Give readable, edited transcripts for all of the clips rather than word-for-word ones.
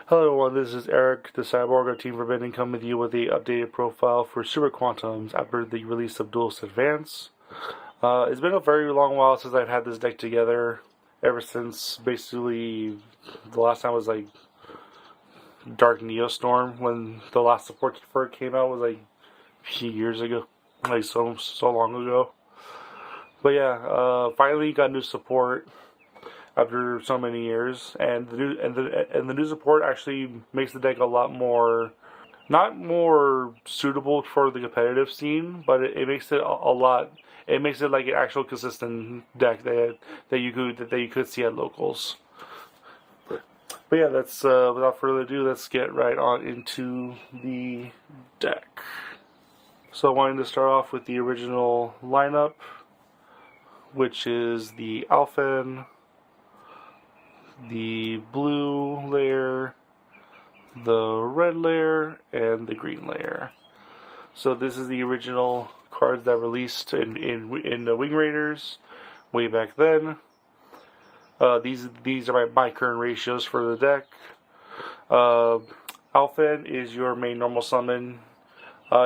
Hello everyone, this is Eric, the Cyborg of Team Forbidden, coming with you with the updated profile for Super Quantums after the release of Duelist Advance. It's been a very long while since I've had this deck together, ever since basically the last time was like Dark Neostorm, when the last support for it came out was like a few years ago, like so long ago. But yeah, finally got new support after so many years, and the new support actually makes the deck a lot more, not more suitable for the competitive scene, but it makes it a lot. It makes it like an actual consistent deck that you could see at locals. But yeah, that's without further ado, let's get right on into the deck. So I wanted to start off with the original lineup, which is the Alphen, the blue layer, the red layer, and the green layer. So this is the original cards that released in the Wing Raiders way back then. These are my current ratios for the deck. Alphen is your main normal summon.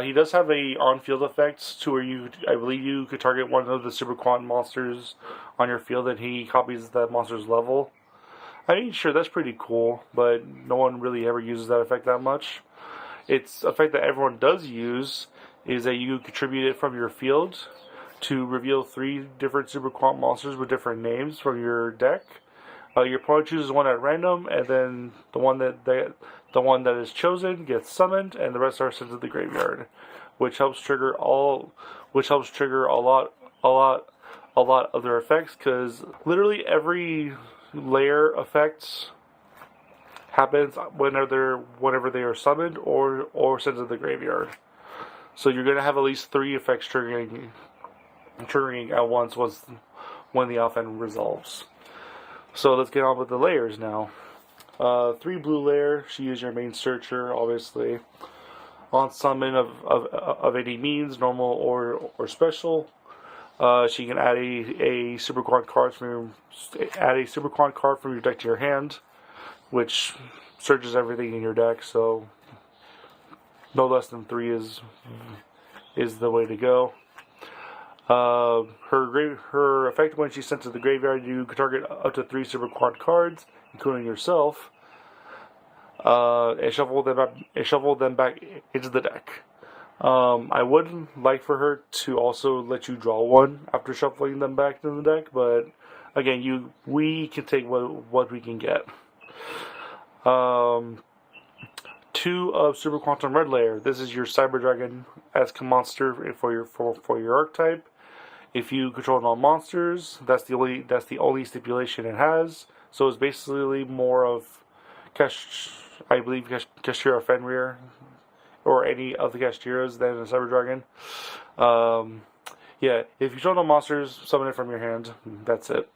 He does have a on-field effect to where I believe you could target one of the Super Quant monsters on your field and he copies that monster's level. I mean, sure, that's pretty cool, but no one really ever uses that effect that much. Its effect that everyone does use is that you contribute it from your field to reveal 3 different Super Quant monsters with different names from your deck. Your opponent chooses one at random, and then the one that is chosen gets summoned, and the rest are sent to the graveyard, which helps trigger a lot of their effects, because literally every layer effects happens whenever they are summoned or sent to the graveyard. So you're gonna have at least 3 effects triggering at once when the Alphen resolves. So let's get on with the layers now. 3 blue layer. She is your main searcher, obviously. On summon of any means, normal or special. She can add a Super Quant card from your deck to your hand, which searches everything in your deck. So no less than 3 is the way to go. Her effect when she's sent to the graveyard, you can target up to 3 Super Quant cards, including yourself, and shuffle them back into the deck. I would like for her to also let you draw one after shuffling them back into the deck, but again, we can take what we can get. 2 of Super Quantum Red Layer. This is your Cyber Dragon as a monster for your archetype. If you control non-monsters, that's the only stipulation it has. So it's basically more of Kashtira Fenrir, or any of the Kashtiras than a Cyber Dragon. Yeah, if you control no monsters, summon it from your hand. That's it.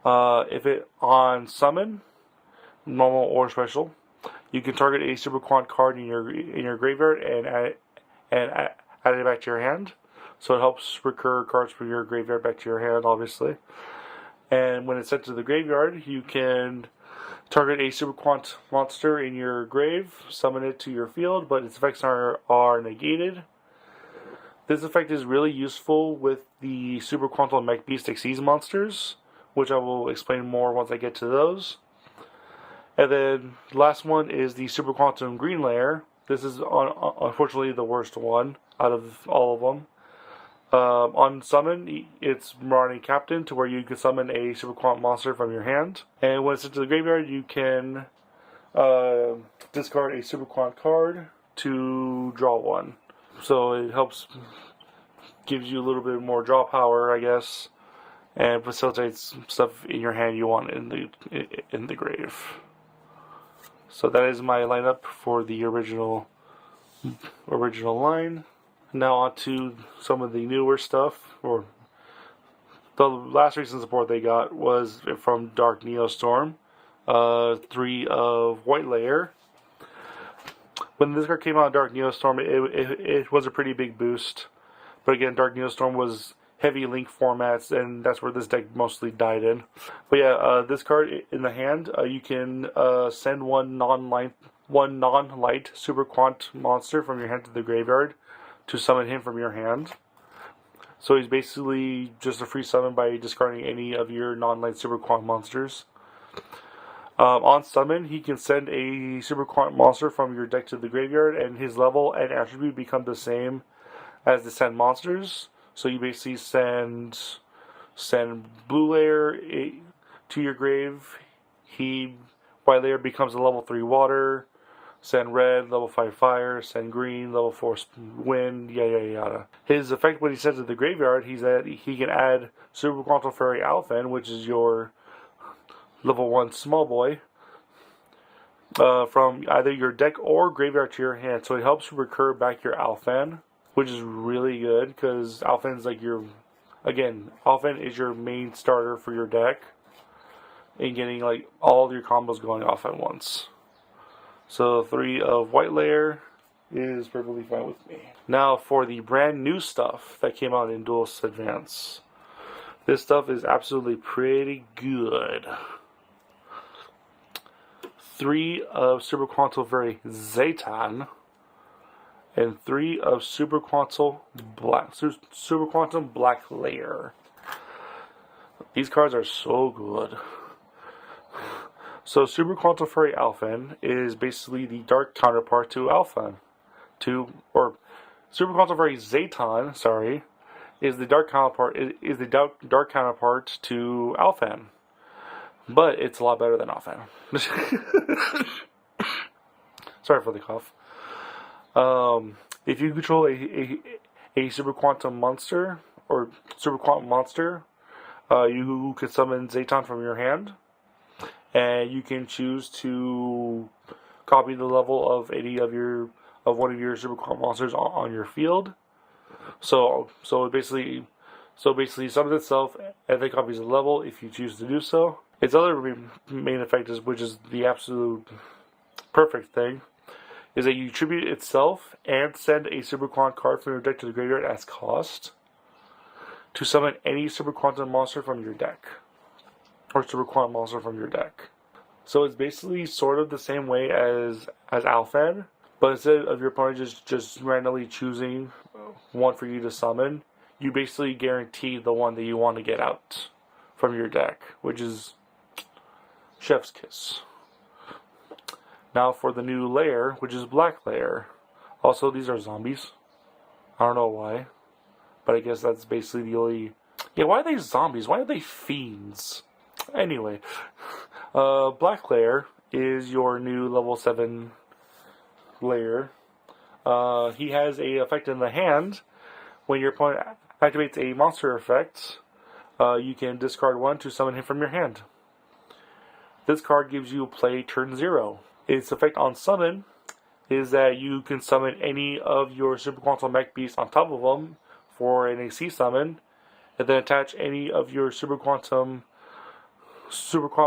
If it on summon, normal or special, you can target a Super Quant card in your graveyard and add it back to your hand. So it helps recur cards from your graveyard back to your hand, obviously. And when it's sent to the graveyard, you can target a Super Quant monster in your grave, summon it to your field, but its effects are negated. This effect is really useful with the Super Quantal Mecha Beasts Xyz monsters, which I will explain more once I get to those. And then the last one is the Super Quantum Green Layer. This is unfortunately the worst one out of all of them. On summon, it's Marani Captain, to where you can summon a Super Quant monster from your hand. And when it's into the graveyard, you can discard a Super Quant card to draw one. So it gives you a little bit more draw power, I guess, and facilitates stuff in your hand you want in the grave. So that is my lineup for the original line. Now on to some of the newer stuff. Or the last recent support they got was from Dark Neostorm, 3 of White Layer. When this card came out, Dark Neostorm, it was a pretty big boost. But again, Dark Neostorm was heavy link formats, and that's where this deck mostly died in. But yeah, this card in the hand, you can send one non-light Super Quant monster from your hand to the graveyard to summon him from your hand. So he's basically just a free summon by discarding any of your non-light Super Quant monsters. On summon, he can send a Super Quant monster from your deck to the graveyard, and his level and attribute become the same as the send monsters. So you basically send blue layer to your grave. White layer becomes a level 3 water. Send red, level 5 fire. Send green, level 4 wind. Yada yada. His effect when he sends to the graveyard, he can add Super Quantal Fairy Alphen, which is your level 1 small boy, from either your deck or graveyard to your hand. So it helps recur back your Alphen, which is really good because Alphen's like Alphen is your main starter for your deck and getting like all of your combos going off at once. So 3 of white layer is perfectly fine with me. Now for the brand new stuff that came out in Duelist Advance. This stuff is absolutely pretty good. 3 of Super Quantal Fairy Zaytan, and 3 of Super Quantum Black Layer. These cards are so good. So Super Quantum Fairy Alphen is basically the dark counterpart to Alphen. Super Quantum Fairy Zaytan, sorry, is the dark counterpart to Alphen. But it's a lot better than Alphen. Sorry for the cough. If you control a Super Quantum monster or Super Quantum monster, you can summon Zaytan from your hand, and you can choose to copy the level of one of your Super Quantum monsters on your field. So it basically summons itself and then copies the level if you choose to do so. Its other main effect which is the absolute perfect thing, is that you tribute itself and send a Super Quant card from your deck to the graveyard as cost to summon any Super Quantum monster from your deck. Or Super Quant monster from your deck. So it's basically sort of the same way as Alphen, but instead of your opponent just randomly choosing one for you to summon, you basically guarantee the one that you want to get out from your deck, which is Chef's Kiss. Now for the new layer, which is Black Layer. Also, these are zombies. I don't know why, but I guess that's basically the only... Yeah, why are they zombies? Why are they fiends? Anyway, Black Layer is your new level 7 layer. He has a effect in the hand. When your opponent activates a monster effect, you can discard 1 to summon him from your hand. This card gives you play turn 0. Its effect on summon is that you can summon any of your Super Quantal Mecha Beasts on top of them for an AC summon, and then attach any of your Super Quant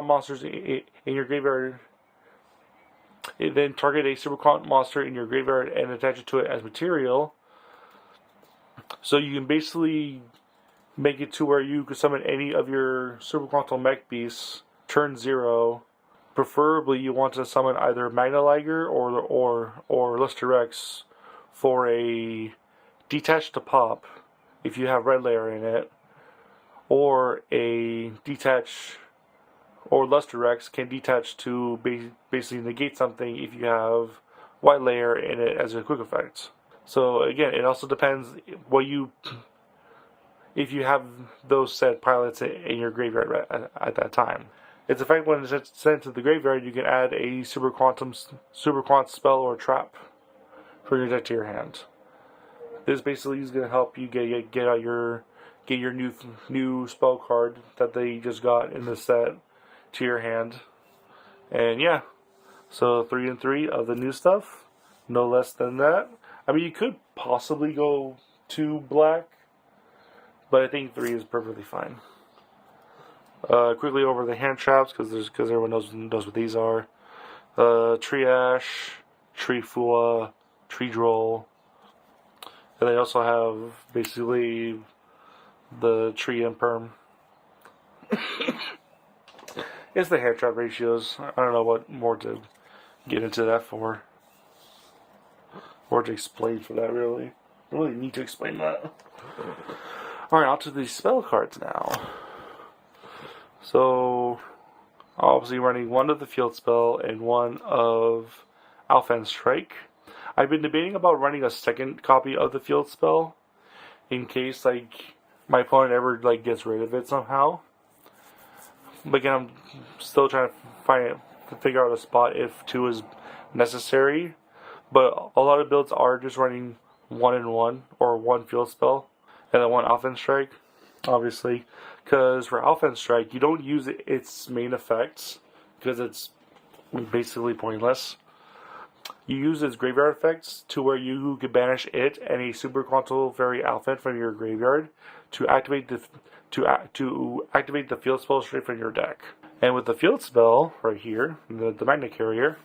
monsters in your graveyard. Then target a Super Quant monster in your graveyard and attach it to it as material. So you can basically make it to where you can summon any of your Super Quantal Mecha Beasts turn 0. Preferably, you want to summon either Magnaliger or Luster Rex for a detach to pop if you have red layer in it, or a detach or Luster Rex can detach to basically negate something if you have white layer in it as a quick effect. So again, it also depends if you have those set pilots in your graveyard at that time. Its effect when it's sent to the graveyard, you can add a Super Quant spell or trap from your deck to your hand. This basically is going to help you get your new spell card that they just got in the set to your hand. And yeah, so 3 and 3 of the new stuff, no less than that. I mean, you could possibly go 2 black, but I think 3 is perfectly fine. Quickly over the hand traps, because everyone knows what these are. Tree Ash, Tree Fua, Tree Droll. And they also have basically the tree and perm. It's the hand trap ratios. I don't know what more to get into that for. Or to explain for that, really. I really need to explain that. Alright, on to the spell cards now. So, obviously running one of the field spell and one of Alpha Strike. I've been debating about running a second copy of the field spell in case, like, my opponent ever, like, gets rid of it somehow. But again, I'm still trying to figure out a spot if 2 is necessary. But a lot of builds are just running 1 and 1, or 1 field spell, and then 1 Alpha Strike, obviously. Because for Alpha Strike, you don't use its main effects, because it's basically pointless. You use its graveyard effects to where you can banish it and a Super Quantal Fairy Alpha from your graveyard to activate the field spell straight from your deck. And with the field spell right here, the Magnet Carrier,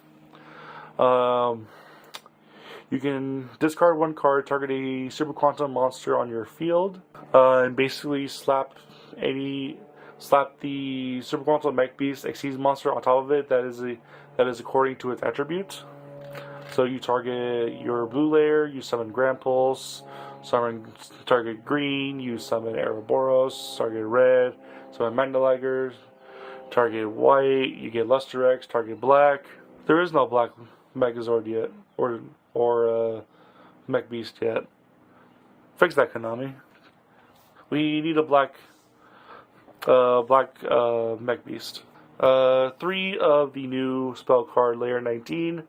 you can discard 1 card, target a Super Quantum monster on your field, and basically slap the Super Quantum Mecha Beasts Exceeds monster on top of it that is according to its attribute. So you target your blue layer, you summon Grand Pulse, target green, you summon Ouroboros, target red, summon Magdalagger, target white, you get Luster X, target black. There is no black Megazord yet, or Mecha Beast yet. Fix that, Konami. We need a black Mecha Beast. 3 of the new spell card, layer 19.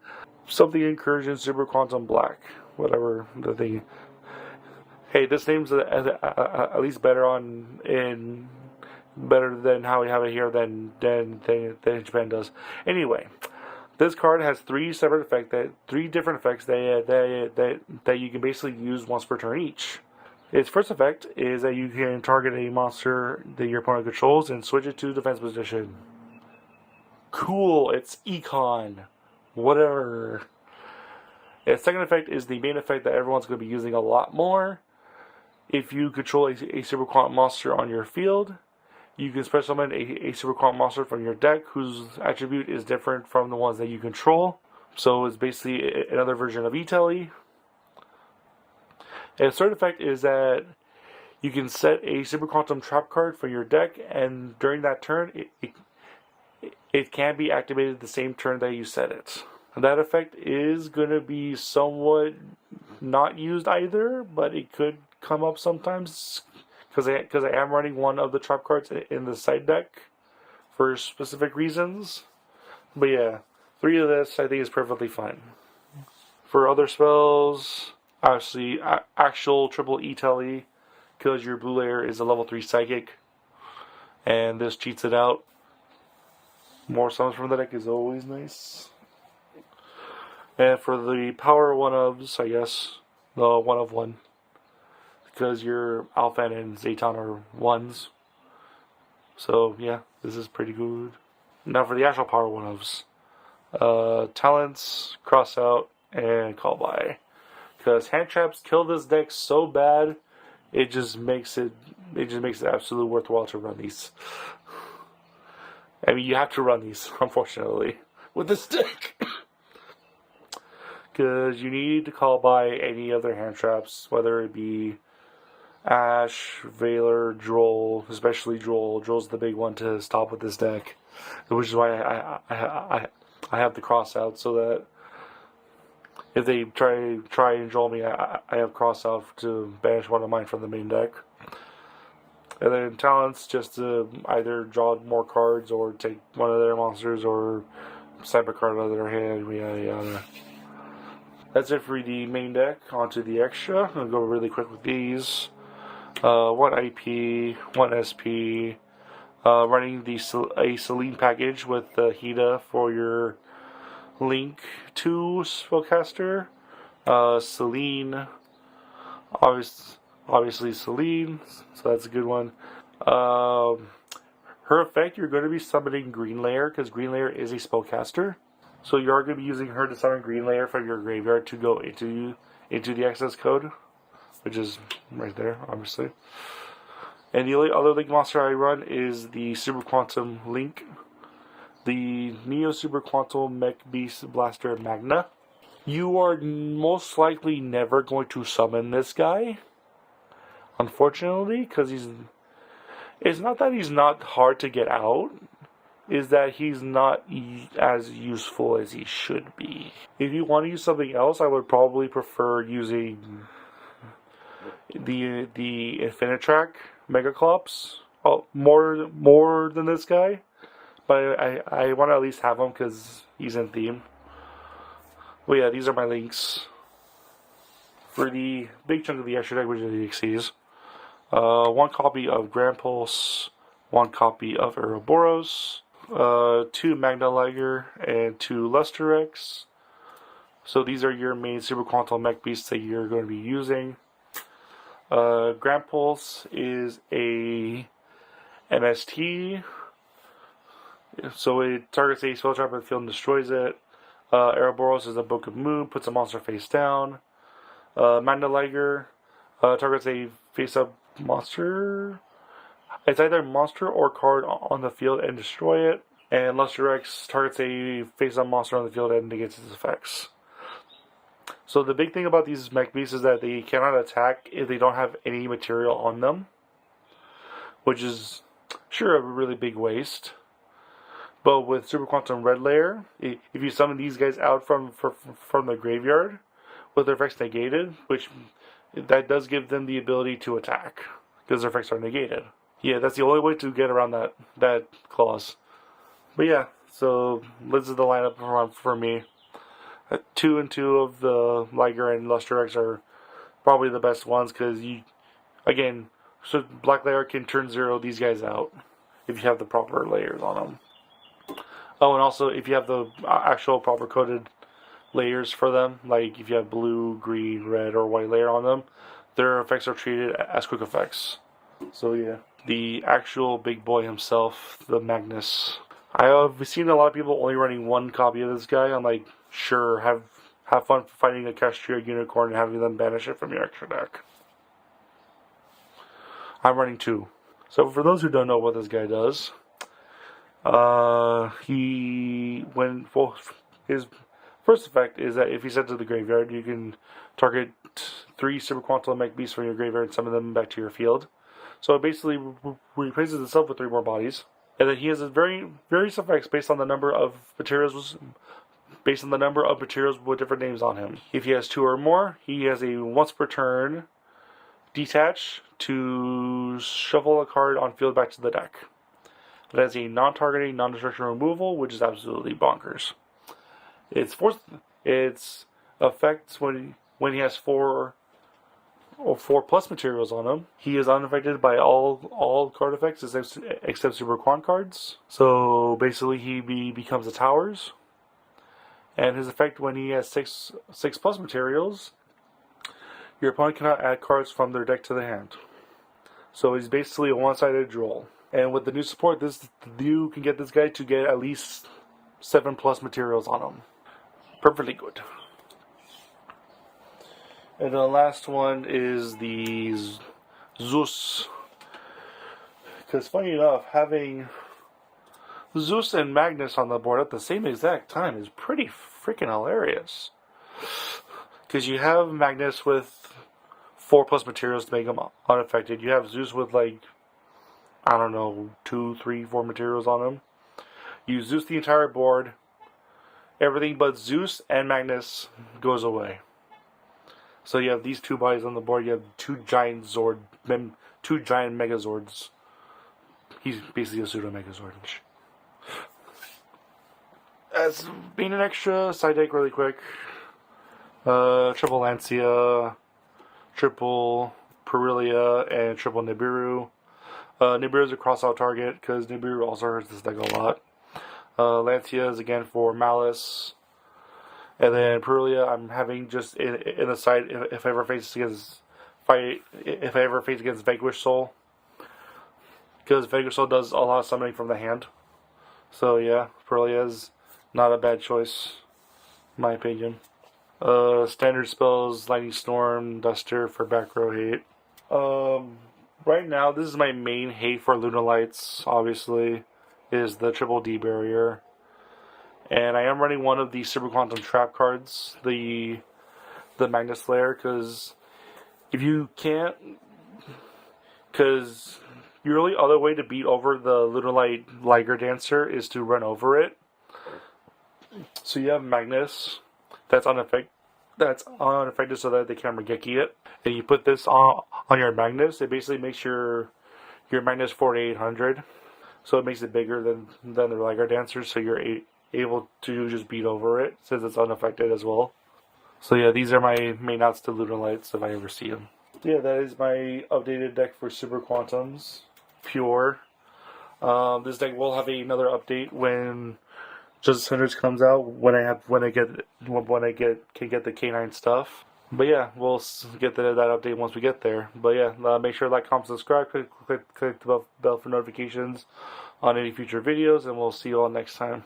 Something Incursion Super Quantum Black. Whatever the thing. Hey, this name's at least better better than how we have it here than Japan does. Anyway, this card has 3 different effects that you can basically use once per turn each. Its first effect is that you can target a monster that your opponent controls and switch it to defense position. Cool, it's Econ. Whatever. Its second effect is the main effect that everyone's going to be using a lot more. If you control a Super Quant monster on your field, you can special summon a Super Quant monster from your deck whose attribute is different from the ones that you control. So it's basically another version of Etelli. And its third effect is that you can set a Super Quantum trap card for your deck, and during that turn, it can be activated the same turn that you set it. That effect is going to be somewhat not used either, but it could come up sometimes because I am running one of the trap cards in the side deck for specific reasons. But yeah, 3 of this I think is perfectly fine. For other spells, obviously actual triple Etelli, because your blue layer is a level 3 psychic, and this cheats it out. More summons from the deck is always nice. And for the power 1-ofs, I guess, the 1 of 1. Because your Alpha and Zayton are 1s. So, yeah, this is pretty good. Now for the actual power 1-ofs. Talents, Cross Out, and Call By. Because hand traps kill this deck so bad, it just makes it absolutely worthwhile to run these. I mean, you have to run these, unfortunately, with this deck. Because you need to call by any other hand traps, whether it be Ash, Valor, Droll, especially Droll. Droll's the big one to stop with this deck, which is why I have the cross out, so that if they try and Droll me, I have cross out to banish one of mine from the main deck. And then talents, just to either draw more cards or take one of their monsters or snipe a card out of their hand, yada yada. That's it for the main deck. Onto the extra. I'm going to go really quick with these. 1 IP, 1 SP. Running a Celine package with the Hida for your Link 2 spellcaster. Celine, obviously Celine, so that's a good one. Her effect, you're going to be summoning Green Layer, because Green Layer is a spellcaster. So you are going to be using her to summon Green Layer from your graveyard to go into the access code, which is right there, obviously. And the only other Link monster I run is the Super Quantum Link, the Neo Super Quantal Mecha Beasts Blaster Magna. You are most likely never going to summon this guy, unfortunately, because it's not that he's not hard to get out, is that he's not as useful as he should be. If you want to use something else, I would probably prefer using the Infinitrack Megaclops. Oh, more than this guy, but I want to at least have him because he's in theme. Well, yeah, these are my links for the big chunk of the extra deck, which is the XCs. One copy of Grand Pulse, one copy of Ouroboros, 2 Magna Liger, and 2 Lusterex. So these are your main Super Quantal Mech Beasts that you're going to be using. Grand Pulse is a MST, so it targets a spell trap in the field and destroys it. Ouroboros is a Book of Moon, puts a monster face down. Magna Liger targets a face-up monster. It's either monster or card on the field and destroy it. And Lusterex targets a face-up monster on the field and negates its effects. So the big thing about these mech beasts is that they cannot attack if they don't have any material on them, which is sure a really big waste. But with Super Quantum Red Layer, if you summon these guys out from the graveyard with their effects negated, which that does give them the ability to attack because their effects are negated. Yeah, that's the only way to get around that clause. But yeah, so this is the lineup for me. 2 and 2 of the Liger and Lusterex are probably the best ones because so Black Layer can turn 0 these guys out if you have the proper layers on them. Oh, and also if you have the actual proper coded layers for them, like if you have blue, green, red, or white layer on them, their effects are treated as quick effects. So yeah, the actual big boy himself, the Magnus. I have seen a lot of people only running one copy of this guy. I'm like, sure, have fun fighting a Castria Unicorn and having them banish it from your extra deck. I'm running 2. So for those who don't know what this guy does, his first effect is that if he's sent to the graveyard, you can target 3 Super Quantal Mech Beasts from your graveyard and summon them back to your field. So it basically replaces itself with 3 more bodies. And then he has various effects based on the number of materials with different names on him. If he has 2 or more, he has a once per turn detach to shuffle a card on field back to the deck. It has a non-targeting, non-destruction removal, which is absolutely bonkers. Its effects when he has 4 or 4 plus materials on him. He is unaffected by all card effects except Super Quant cards. So basically, he becomes a towers. And his effect when he has 6 plus materials, your opponent cannot add cards from their deck to the hand. So he's basically a one-sided draw. And with the new support, you can get this guy to get at least 7 plus materials on him. Perfectly good. And the last one is the Zeus. Because funny enough, having Zeus and Magnus on the board at the same exact time is pretty freaking hilarious. Because you have Magnus with 4 plus materials to make him unaffected. You have Zeus with 2, 3, 4 materials on him. You Zeus the entire board. Everything but Zeus and Magnus goes away. So you have these 2 bodies on the board. You have 2 giant Megazords. He's basically a pseudo Megazord. As being an extra side deck, really quick. Triple Lancia, triple Perilia, and triple Nibiru. Nibiru is a cross-out target because Nibiru also hurts this deck a lot. Lancia is again for Malice. And then Perilia, I'm having just in the side if I ever face against Vanquish Soul, because Vanquish Soul does a lot of summoning from the hand. So yeah, Perilia is not a bad choice, in my opinion. Standard spells: Lightning Storm, Duster for back row hate. Right now, this is my main hate for Lunalights, obviously, is the Triple D barrier. And I am running one of the Super Quantum Trap cards, the Magnus Lair, because if you can't, because your only other way to beat over the Lunalight Liger Dancer is to run over it. So you have Magnus, that's unaffected so that they can't Regeki it. And you put this on your Magnus, it basically makes your Magnus 4800. So it makes it bigger than the Liger Dancer, so you're able to just beat over it since it's unaffected as well. So yeah, these are my main outs to Lunalights if I ever see them. Yeah, that is my updated deck for Super Quantums Pure. This deck will have another update when Justice Hunters comes out, when I can get the K9 stuff. But yeah, we'll get that update once we get there. But yeah, make sure to like, comment, subscribe, click the bell for notifications on any future videos, and we'll see you all next time.